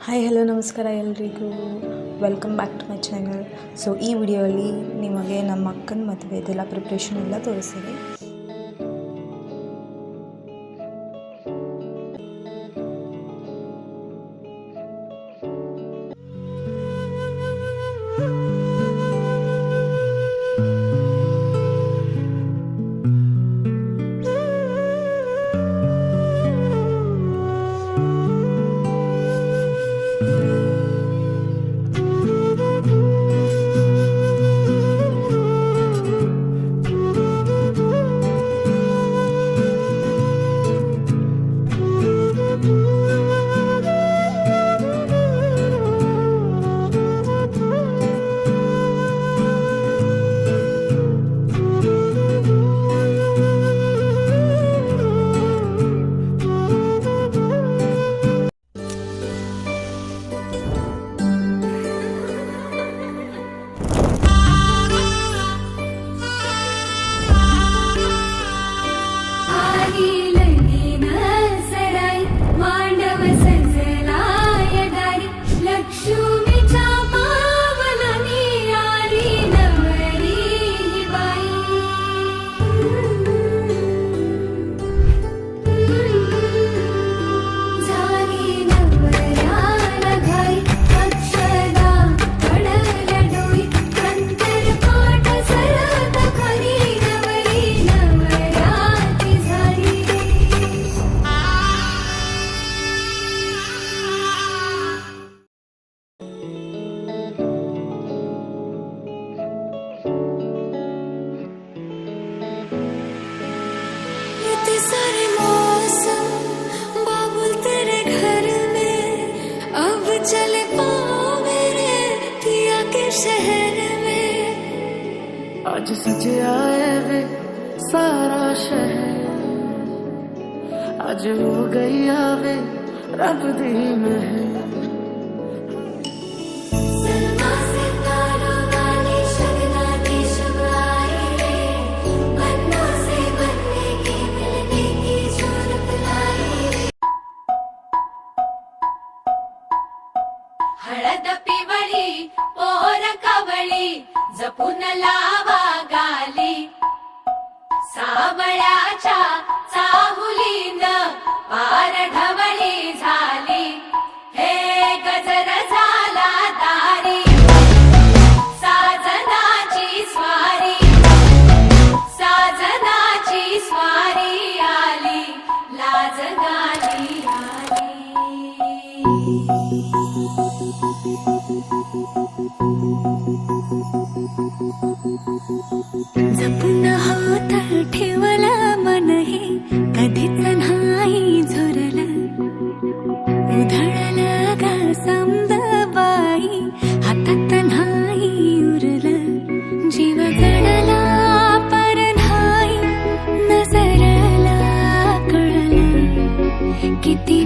Hi hello ನಮಸ್ಕಾರ ಎಲ್ರಿಗೂ. Welcome back to my channel. So ಈ ವಿಡಿಯೋಲಿ ನಿಮಗೆ ನಮ್ಮ ಅಕ್ಕನ ಮದುವೆದೆಲ್ಲ ಪ್ರಿಪ್ರೇಷನ್ ಎಲ್ಲ ತೋರಿಸ್ತೀನಿ. सारे मौसम बाबुल तेरे घर में अब चले पाओ मेरे पिया के शहर में। आज सजे आए वे सारा शहर, आज हो गई आवे रब दी महल। हळद पिवळी पोर कवळी जपून लावा गाली, सावळ्याच्या चाहुलीन पार ढवळी झाली, हे गजर झाला दारी साजनाची स्वारी, साजनाची स्वारी आली लाज गाली आली। जपून होत ठेवला मन हे कधीच नाही झुरलं, उधळलं ग समद बाई हातात नाही उरलं, जीव जडला पर नाही नजरला कळलं किती